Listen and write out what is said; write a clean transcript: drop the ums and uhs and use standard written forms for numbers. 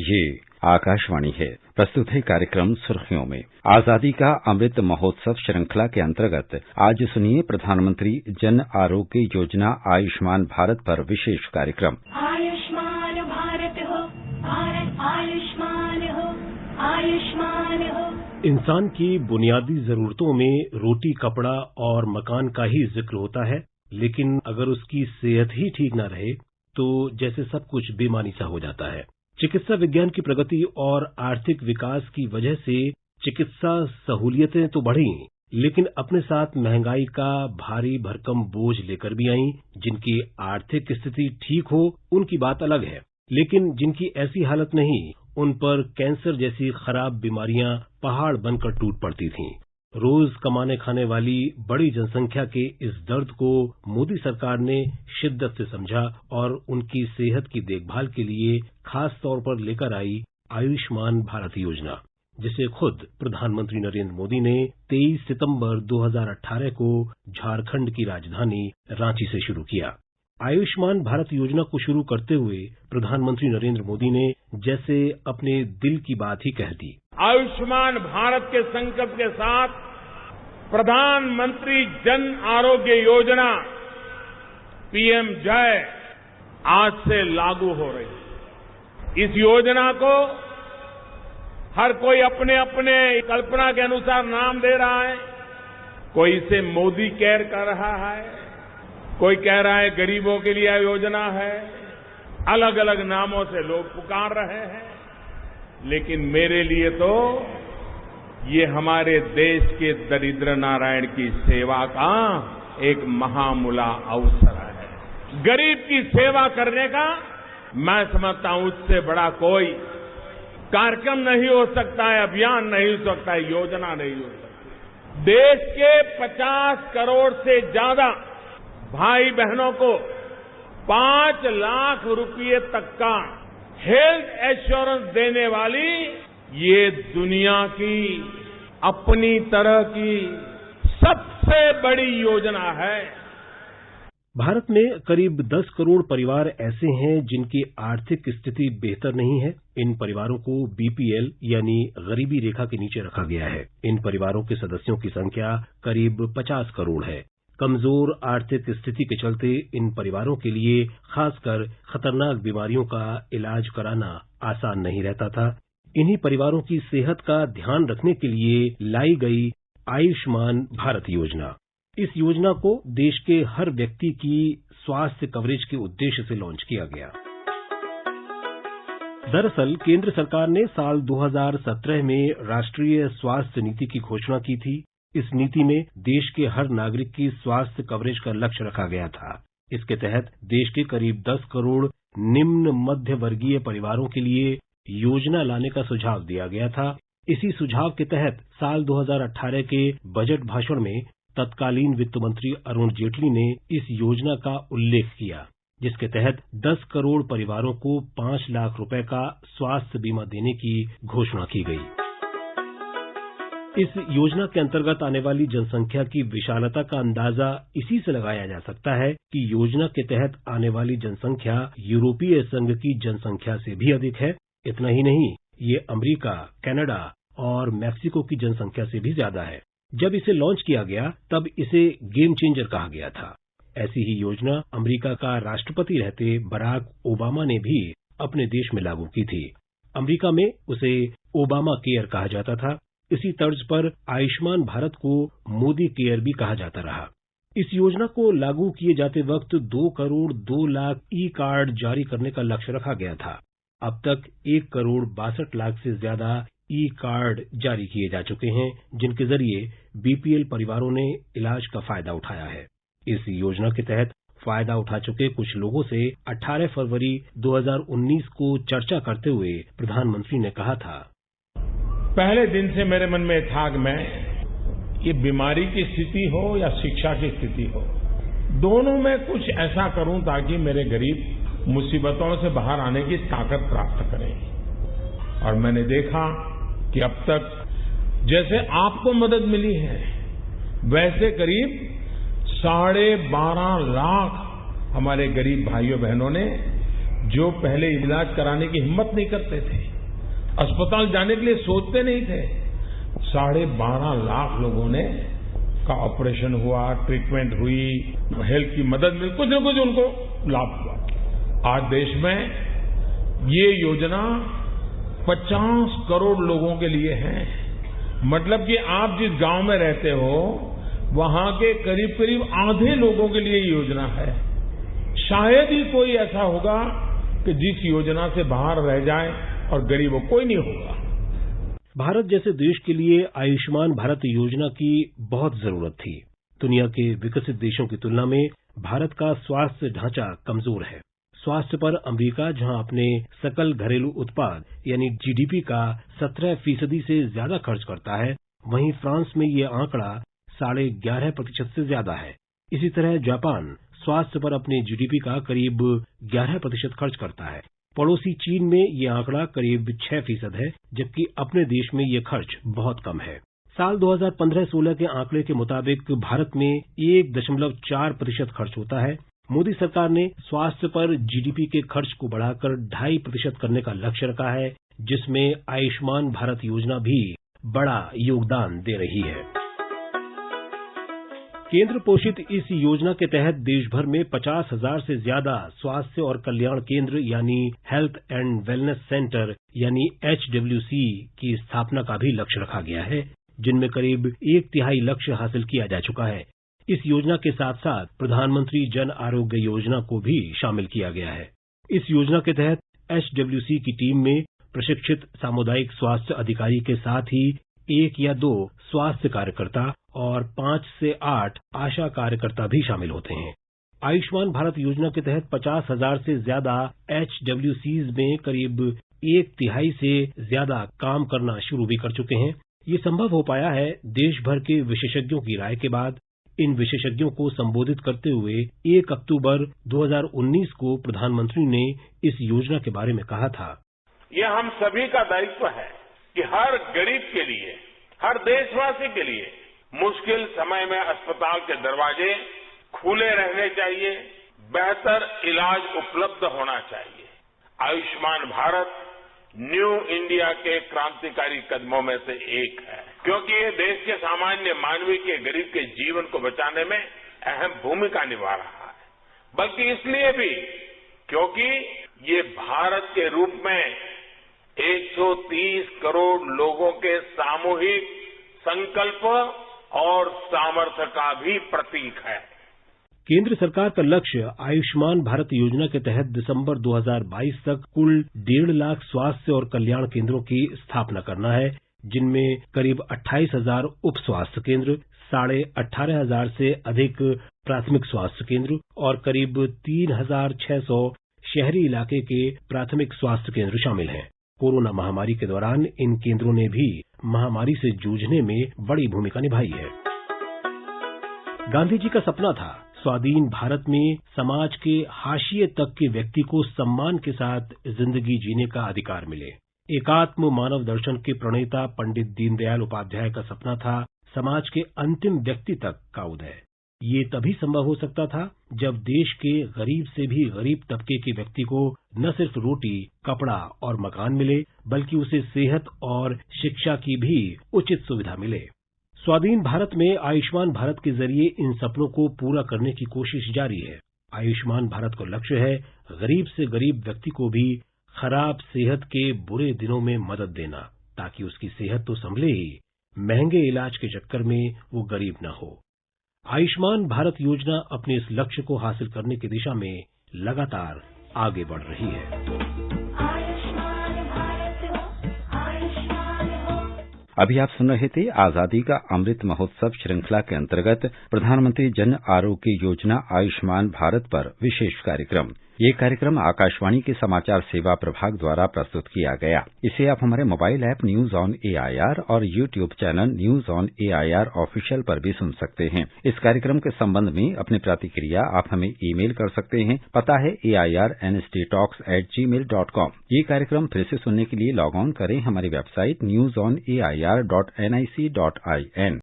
ये आकाशवाणी है। प्रस्तुत है कार्यक्रम सुर्खियों में। आजादी का अमृत महोत्सव श्रृंखला के अंतर्गत आज सुनिए प्रधानमंत्री जन आरोग्य योजना आयुष्मान भारत पर विशेष कार्यक्रम। आयुष्मान भारत हो, भारत आयुष्मान हो, आयुष्मान हो। इंसान की बुनियादी जरूरतों में रोटी, कपड़ा और मकान का ही जिक्र होता है, लेकिन अगर उसकी सेहत ही ठीक न रहे तो जैसे सब कुछ बेमानी सा हो जाता है। चिकित्सा विज्ञान की प्रगति और आर्थिक विकास की वजह से चिकित्सा सहूलियतें तो बढ़ी, लेकिन अपने साथ महंगाई का भारी भरकम बोझ लेकर भी आईं। जिनकी आर्थिक स्थिति ठीक हो उनकी बात अलग है, लेकिन जिनकी ऐसी हालत नहीं, उन पर कैंसर जैसी खराब बीमारियां पहाड़ बनकर टूट पड़ती थीं। रोज कमाने खाने वाली बड़ी जनसंख्या के इस दर्द को मोदी सरकार ने शिद्दत से समझा और उनकी सेहत की देखभाल के लिए खास तौर पर लेकर आई आयुष्मान भारत योजना, जिसे खुद प्रधानमंत्री नरेंद्र मोदी ने 23 सितंबर 2018 को झारखंड की राजधानी रांची से शुरू किया। आयुष्मान भारत योजना को शुरू करते हुए प्रधानमंत्री नरेंद्र मोदी ने जैसे अपने दिल की बात ही कह दी। आयुष्मान भारत के संकल्प के साथ प्रधानमंत्री जन आरोग्य योजना पीएम जय आज से लागू हो रही है। इस योजना को हर कोई अपने अपने कल्पना के अनुसार नाम दे रहा है। कोई इसे मोदी केयर कर रहा है, कोई कह रहा है गरीबों के लिए योजना है। अलग अलग नामों से लोग पुकार रहे हैं, लेकिन मेरे लिए तो ये हमारे देश के दरिद्र नारायण की सेवा का एक महामूला अवसर है। गरीब की सेवा करने का मैं समझता हूं उससे बड़ा कोई कार्यक्रम नहीं हो सकता है, अभियान नहीं हो सकता है, योजना नहीं हो सकती। देश के 50 करोड़ से ज्यादा भाई बहनों को 5 लाख रुपये तक का हेल्थ एश्योरेंस देने वाली ये दुनिया की अपनी तरह की सबसे बड़ी योजना है। भारत में करीब 10 करोड़ परिवार ऐसे हैं जिनकी आर्थिक स्थिति बेहतर नहीं है। इन परिवारों को बीपीएल यानी गरीबी रेखा के नीचे रखा गया है। इन परिवारों के सदस्यों की संख्या करीब 50 करोड़ है। कमजोर आर्थिक स्थिति के चलते इन परिवारों के लिए खासकर खतरनाक बीमारियों का इलाज कराना आसान नहीं रहता था। इन्हीं परिवारों की सेहत का ध्यान रखने के लिए लाई गई आयुष्मान भारत योजना। इस योजना को देश के हर व्यक्ति की स्वास्थ्य कवरेज के उद्देश्य से लॉन्च किया गया। दरअसल केंद्र सरकार ने साल 2017 में राष्ट्रीय स्वास्थ्य नीति की घोषणा की थी। इस नीति में देश के हर नागरिक की स्वास्थ्य कवरेज का लक्ष्य रखा गया था। इसके तहत देश के करीब 10 करोड़ निम्न मध्य वर्गीय परिवारों के लिए योजना लाने का सुझाव दिया गया था। इसी सुझाव के तहत साल 2018 के बजट भाषण में तत्कालीन वित्त मंत्री अरुण जेटली ने इस योजना का उल्लेख किया, जिसके तहत 10 करोड़ परिवारों को 5 लाख रुपए का स्वास्थ्य बीमा देने की घोषणा की गई। इस योजना के अंतर्गत आने वाली जनसंख्या की विशालता का अंदाजा इसी से लगाया जा सकता है कि योजना के तहत आने वाली जनसंख्या यूरोपीय संघ की जनसंख्या से भी अधिक है। इतना ही नहीं, ये अमेरिका, कनाडा और मैक्सिको की जनसंख्या से भी ज्यादा है। जब इसे लॉन्च किया गया तब इसे गेम चेंजर कहा गया था। ऐसी ही योजना अमेरिका का राष्ट्रपति रहते बराक ओबामा ने भी अपने देश में लागू की थी। अमेरिका में उसे ओबामा केयर कहा जाता था। इसी तर्ज पर आयुष्मान भारत को मोदी केयर भी कहा जाता रहा। इस योजना को लागू किए जाते वक्त 2 करोड़ 2 लाख ई कार्ड जारी करने का लक्ष्य रखा गया था। अब तक 1 करोड़ 62 लाख से ज्यादा ई कार्ड जारी किए जा चुके हैं, जिनके जरिए बीपीएल परिवारों ने इलाज का फायदा उठाया है। इस योजना के तहत फायदा उठा चुके कुछ लोगों से 18 फरवरी 2019 को चर्चा करते हुए प्रधानमंत्री ने कहा था, पहले दिन से मेरे मन में था कि मैं ये बीमारी की स्थिति हो या शिक्षा की स्थिति हो, दोनों में कुछ ऐसा करूं ताकि मेरे गरीब मुसीबतों से बाहर आने की ताकत प्राप्त करें। और मैंने देखा कि अब तक जैसे आपको मदद मिली है, वैसे करीब 12.5 लाख हमारे गरीब भाइयों बहनों ने, जो पहले इलाज कराने की हिम्मत नहीं करते थे, अस्पताल जाने के लिए सोचते नहीं थे। 12.5 लाख लोगों ने का ऑपरेशन हुआ, ट्रीटमेंट हुई, हेल्थ की मदद मिली, कुछ न कुछ उनको लाभ हुआ। आज देश में ये योजना 50 करोड़ लोगों के लिए है। मतलब कि आप जिस गांव में रहते हो वहां के करीब करीब आधे लोगों के लिए ये योजना है। शायद ही कोई ऐसा होगा कि जिस योजना से बाहर रह जाए और गरीबों कोई नहीं होगा। भारत जैसे देश के लिए आयुष्मान भारत योजना की बहुत जरूरत थी। दुनिया के विकसित देशों की तुलना में भारत का स्वास्थ्य ढांचा कमजोर है। स्वास्थ्य पर अमेरिका जहां अपने सकल घरेलू उत्पाद यानी जीडीपी का 17% से ज्यादा खर्च करता है, वहीं फ्रांस में ये आंकड़ा 11.5% से ज्यादा है। इसी तरह जापान स्वास्थ्य पर अपने जीडीपी का करीब 11% खर्च करता है। पड़ोसी चीन में ये आंकड़ा करीब 6% है, जबकि अपने देश में ये खर्च बहुत कम है। साल 2015-16 के आंकड़े के मुताबिक भारत में 1.4% खर्च होता है। मोदी सरकार ने स्वास्थ्य पर जीडीपी के खर्च को बढ़ाकर 2.5% करने का लक्ष्य रखा है, जिसमें आयुष्मान भारत योजना भी बड़ा योगदान दे रही है। केंद्र पोषित इस योजना के तहत देश भर में 50,000 से ज्यादा स्वास्थ्य और कल्याण केंद्र यानी हेल्थ एंड वेलनेस सेंटर यानी HWC की स्थापना का भी लक्ष्य रखा गया है, जिनमें करीब 1/3 लक्ष्य हासिल किया जा चुका है। इस योजना के साथ साथ प्रधानमंत्री जन आरोग्य योजना को भी शामिल किया गया है। इस योजना के तहत HWC की टीम में प्रशिक्षित सामुदायिक स्वास्थ्य अधिकारी के साथ ही 1 या 2 स्वास्थ्य कार्यकर्ता और 5 से 8 आशा कार्यकर्ता भी शामिल होते हैं। आयुष्मान भारत योजना के तहत 50,000 से ज्यादा HWCs में करीब 1/3 से ज्यादा काम करना शुरू भी कर चुके हैं। ये संभव हो पाया है देश भर के विशेषज्ञों की राय के बाद। इन विशेषज्ञों को संबोधित करते हुए 1 अक्टूबर 2019 को प्रधानमंत्री ने इस योजना के बारे में कहा था। ये हम सभी का दायित्व है कि हर गरीब के लिए, हर देशवासी के लिए मुश्किल समय में अस्पताल के दरवाजे खुले रहने चाहिए, बेहतर इलाज उपलब्ध होना चाहिए। आयुष्मान भारत न्यू इंडिया के क्रांतिकारी कदमों में से एक है, क्योंकि ये देश के सामान्य मानवीय के, गरीब के जीवन को बचाने में अहम भूमिका निभा रहा है। बल्कि इसलिए भी क्योंकि ये भारत के रूप में 130 करोड़ लोगों के सामूहिक संकल्प और सामर्थ्य का भी प्रतीक है। केंद्र सरकार का लक्ष्य आयुष्मान भारत योजना के तहत दिसंबर 2022 तक कुल 1.5 लाख स्वास्थ्य और कल्याण केंद्रों की स्थापना करना है, जिनमें करीब 28,000 उप स्वास्थ्य केंद्र, 18,500 से अधिक प्राथमिक स्वास्थ्य केंद्र और करीब 3,600 शहरी इलाके के प्राथमिक स्वास्थ्य केंद्र शामिल हैं। कोरोना महामारी के दौरान इन केंद्रों ने भी महामारी से जूझने में बड़ी भूमिका निभाई है। गांधी जी का सपना था स्वाधीन भारत में समाज के हाशिए तक के व्यक्ति को सम्मान के साथ जिंदगी जीने का अधिकार मिले। एकात्म मानव दर्शन के प्रणेता पंडित दीनदयाल उपाध्याय का सपना था समाज के अंतिम व्यक्ति तक का उदय। ये तभी संभव हो सकता था जब देश के गरीब से भी गरीब तबके के व्यक्ति को न सिर्फ रोटी, कपड़ा और मकान मिले, बल्कि उसे सेहत और शिक्षा की भी उचित सुविधा मिले। स्वाधीन भारत में आयुष्मान भारत के जरिए इन सपनों को पूरा करने की कोशिश जारी है। आयुष्मान भारत का लक्ष्य है गरीब से गरीब व्यक्ति को भी खराब सेहत के बुरे दिनों में मदद देना, ताकि उसकी सेहत तो संभले ही, महंगे इलाज के चक्कर में वो गरीब न हो। आयुष्मान भारत योजना अपने इस लक्ष्य को हासिल करने की दिशा में लगातार आगे बढ़ रही है। अभी आप सुन रहे थे आजादी का अमृत महोत्सव श्रृंखला के अंतर्गत प्रधानमंत्री जन आरोग्य योजना आयुष्मान भारत पर विशेष कार्यक्रम। ये कार्यक्रम आकाशवाणी के समाचार सेवा प्रभाग द्वारा प्रस्तुत किया गया। इसे आप हमारे mobile app news on AIR और YouTube channel news on AIR official पर भी सुन सकते हैं। इस कार्यक्रम के संबंध में अपनी प्रतिक्रिया आप हमें ईमेल कर सकते हैं। पता है AIRNSTtalks@gmail.com। ये कार्यक्रम फिर से सुनने के लिए लॉग ऑन करें हमारी वेबसाइट newsonair.nic.in।